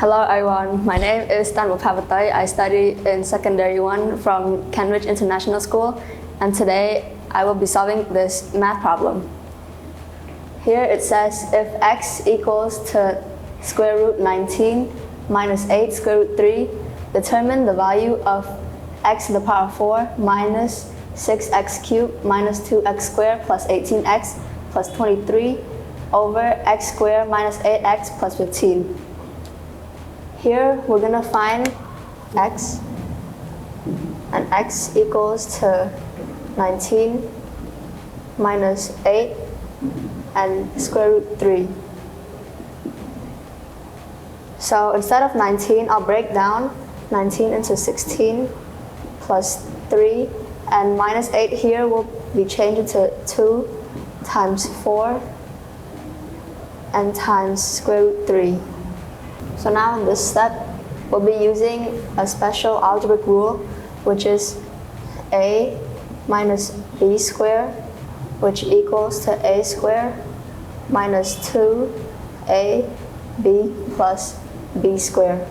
Hello everyone, my name is Tanmu Pavatai. I study in secondary 1 from Cambridge International School, and today I will be solving this math problem. Here it says if x equals to square root 19 minus 8 square root 3, determine the value of x to the power 4 minus 6x cubed minus 2x squared plus 18x plus 23 over x squared minus 8x plus 15. Here we're going to find x, and x equals to 19 minus 8 and square root 3. So instead of 19, I'll break down 19 into 16 plus 3, and minus 8 here will be changed into 2 times 4 and times square root 3. So now in this step, we'll be using a special algebraic rule, which is a minus b squared, which equals to a squared minus 2ab plus b squared.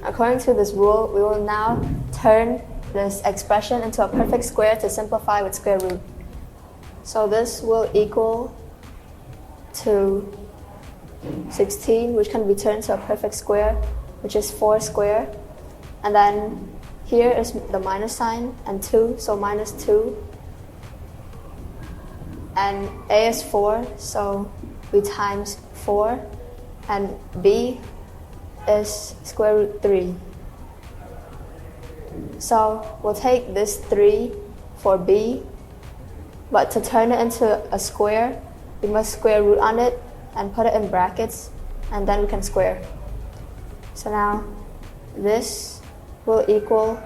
According to this rule, we will now turn this expression into a perfect square to simplify with square root. So this will equal to 16, which can be turned to a perfect square, which is 4 squared. And then here is the minus sign and 2, so minus 2. And a is 4, so we times 4. And b is square root 3. So we'll take this 3 for b, but to turn it into a square, we must square root on it and put it in brackets, and then we can square. So now this will equal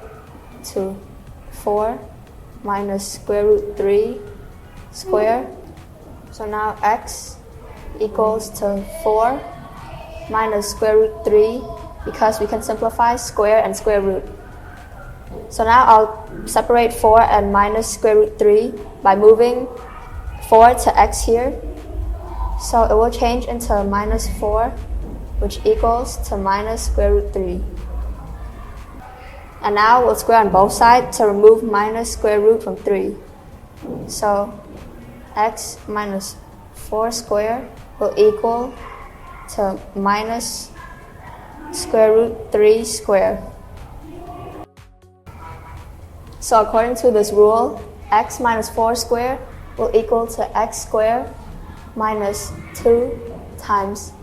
to 4 minus square root 3 squared. So now x equals to 4 minus square root 3, because we can simplify square and square root. So now I'll separate 4 and minus square root 3 by moving 4 to x here. So it will change into minus 4, which equals to minus square root 3. And now we'll square on both sides to remove minus square root from 3. So x minus 4 squared will equal to minus square root 3 squared. So according to this rule, x minus 4 squared will equal to x squared minus 2 times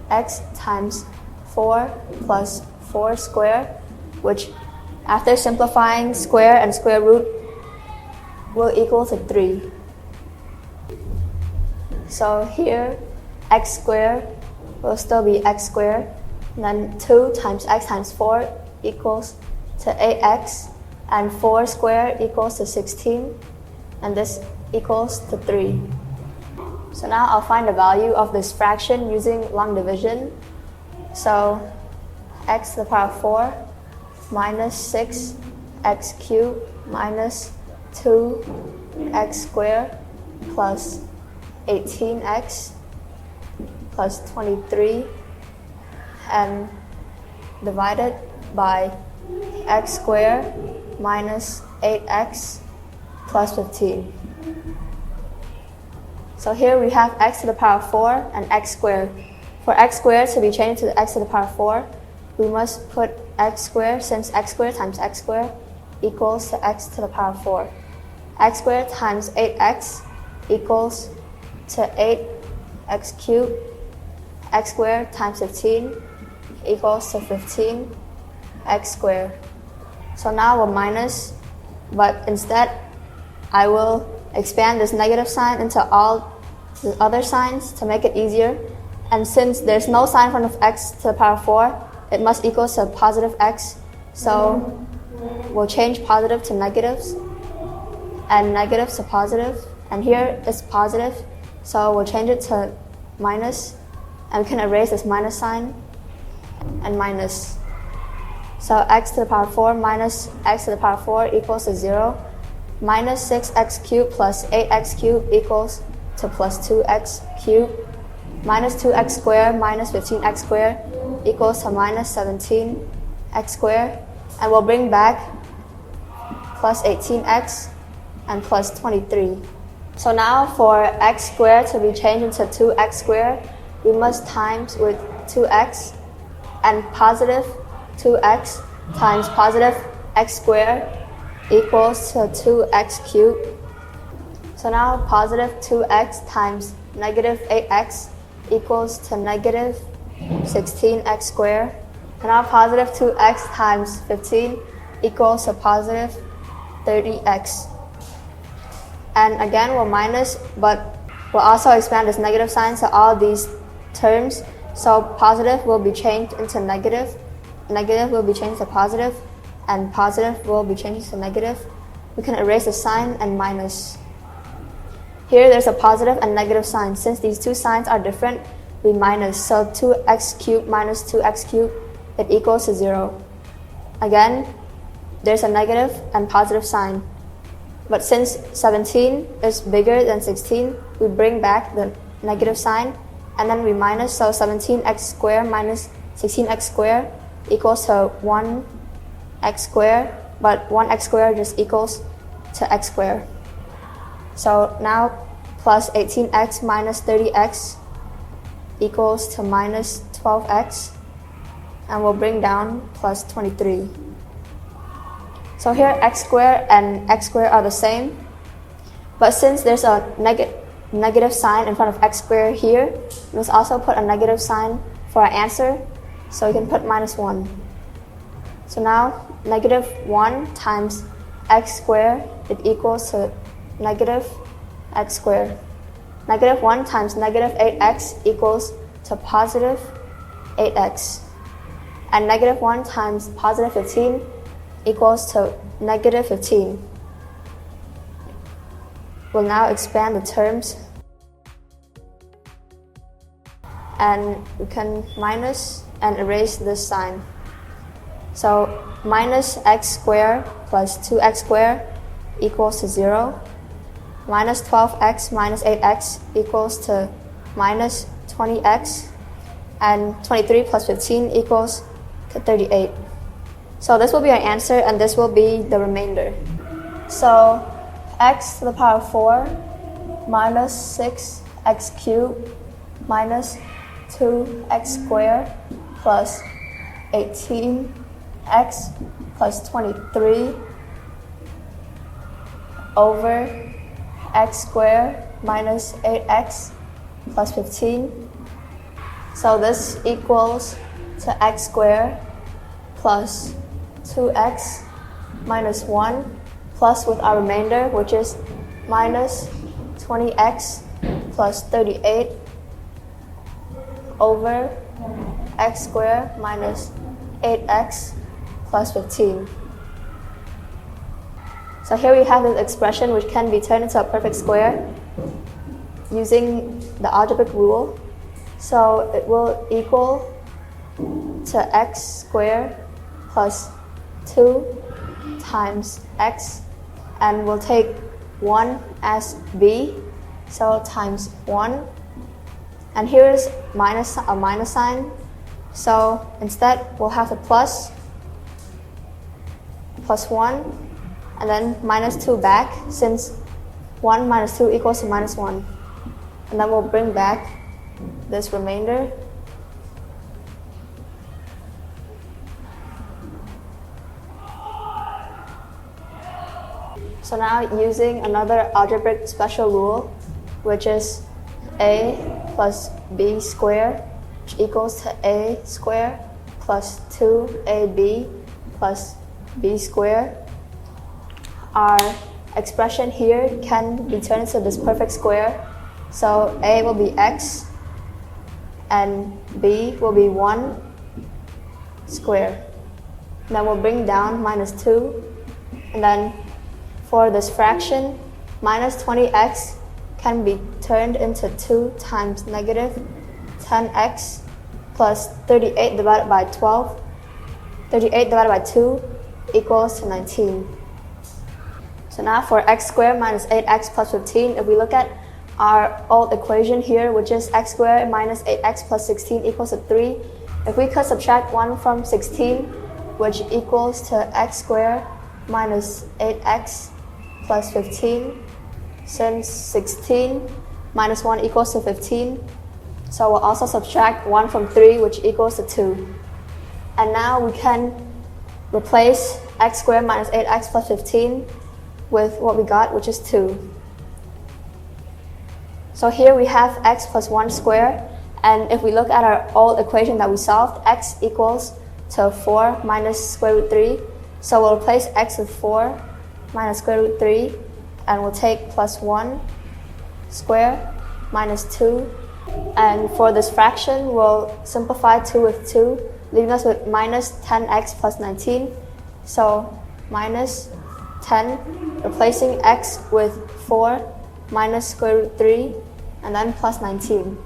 x times 4 plus 4 squared, which after simplifying square and square root will equal to 3. So here x squared will still be x squared, and then 2 times x times 4 equals to 8x, and 4 squared equals to 16, and this equals to 3. So now I'll find the value of this fraction using long division. So x to the power 4 minus 6x cubed minus 2x squared plus 18x plus 23, and divided by x squared minus 8x plus 15. So here we have x to the power 4 and x squared. For x squared to be changed to x to the power 4, we must put x squared, since x squared times x squared equals to x to the power 4. X squared times 8x equals to 8x cubed. X squared times 15 equals to 15x squared. So now we'll minus, but instead I will expand this negative sign into all the other signs to make it easier. And since there's no sign in front of x to the power 4, it must equal to positive x. So we'll change positive to negatives and negatives to positive. And here it's positive, so we'll change it to minus. And we can erase this minus sign and minus. So x to the power 4 minus x to the power 4 equals to 0. Minus 6x cubed plus 8x cubed equals to plus 2x cubed. Minus 2x squared minus 15x squared equals to minus 17x squared, and we'll bring back plus 18x and plus 23. So now for x squared to be changed into 2x squared, we must times with 2x, and positive 2x times positive x squared equals to 2x cubed. So now positive 2x times negative 8x equals to negative 16x squared. And now positive 2x times 15 equals to positive 30x. And again, we'll minus, but we'll also expand this negative sign to all these terms. So positive will be changed into negative, negative will be changed to positive, and positive will be changed to negative. We can erase the sign and minus. Here there's a positive and negative sign. Since these two signs are different, we minus. So 2x cubed minus 2x cubed, it equals to 0. Again, there's a negative and positive sign. But since 17 is bigger than 16, we bring back the negative sign, and then we minus. So 17x squared minus 16x squared equals to 1x squared, but 1x squared just equals to x squared. So now plus 18x minus 30x equals to minus 12x, and we'll bring down plus 23. So here x squared and x squared are the same, but since there's a negative sign in front of x squared here, we must also put a negative sign for our answer, so we can put minus 1. So now negative 1 times x squared, it equals to negative x squared. Negative 1 times negative 8x equals to positive 8x. And negative 1 times positive 15 equals to negative 15. We'll now expand the terms, and we can minus and erase this sign. So minus x squared plus 2x squared equals to 0. Minus 12x minus 8x equals to minus 20x, and 23 plus 15 equals to 38. So this will be our answer, and this will be the remainder. So x to the power 4 minus 6x cubed minus 2x squared plus 18x plus 23 over x squared minus 8x plus 15. So this equals to x squared plus 2x minus 1 plus with our remainder, which is minus 20x plus 38 over x squared minus 8x plus 15. So here we have this expression which can be turned into a perfect square using the algebraic rule. So it will equal to x squared plus 2 times x, and we'll take 1 as b, so times 1. And here is a minus sign, so instead we'll have the plus 1, and then minus 2 back, since 1 minus 2 equals to minus 1. And then we'll bring back this remainder. So now using another algebraic special rule, which is a plus b squared, which equals to a squared plus 2ab plus b squared. Our expression here can be turned into this perfect square. So a will be x, and b will be 1 squared. Then we'll bring down minus 2, and then for this fraction, minus 20x can be turned into 2 times negative 10x plus 38 divided by 12. 38 divided by 2 equals to 19. So now for x squared minus 8x plus 15, if we look at our old equation here, which is x squared minus 8x plus 16 equals to 3, If we could subtract 1 from 16, which equals to x squared minus 8x plus 15, since 16 minus 1 equals to 15, so we'll also subtract 1 from 3, which equals to 2. And now we can replace x squared minus 8x plus 15 with what we got, which is 2. So here we have x plus 1 squared, and if we look at our old equation that we solved, x equals to 4 minus square root 3. So we'll replace x with 4 minus square root 3, and we'll take plus 1 squared minus 2. And for this fraction, we'll simplify 2 with 2, leaving us with minus 10x plus 19. So minus 10, replacing x with 4 minus square root 3, and then plus 19.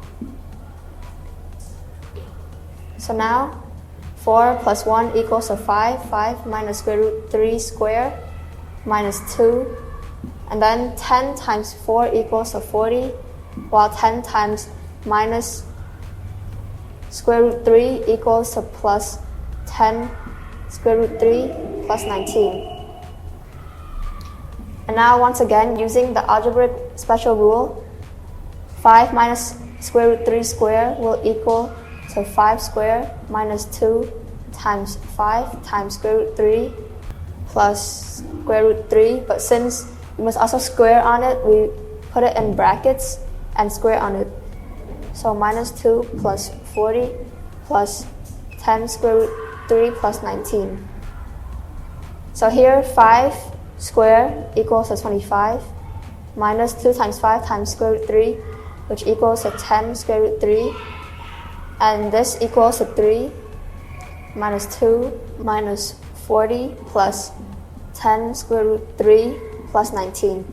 So now 4 plus 1 equals to 5. 5 minus square root 3 squared minus 2. And then 10 times 4 equals to 40, while 10 times minus square root 3 equals to plus 10 square root 3 plus 19. And now once again, using the algebraic special rule, 5 minus square root 3 squared will equal to 5 squared minus 2 times 5 times square root 3 plus square root 3. But since we must also square on it, we put it in brackets and square on it. So minus 2 plus 40 plus 10 square root 3 plus 19. So here 5 squared equals to 25, minus 2 times 5 times square root 3, which equals to 10 square root 3. And this equals to 3 minus 2 minus 40 plus 10 square root 3 plus 19.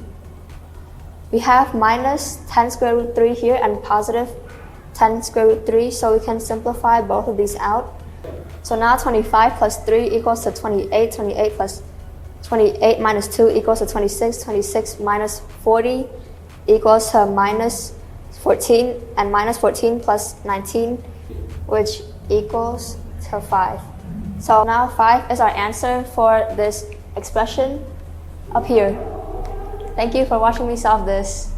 We have minus 10 square root 3 here and positive 10 square root 3, so we can simplify both of these out. So now 25 plus 3 equals to 28. 28 plus 28 minus 2 equals to 26. 26 minus 40 equals to minus 14. And minus 14 plus 19, which equals to 5. So now 5 is our answer for this expression up here. Thank you for watching me solve this.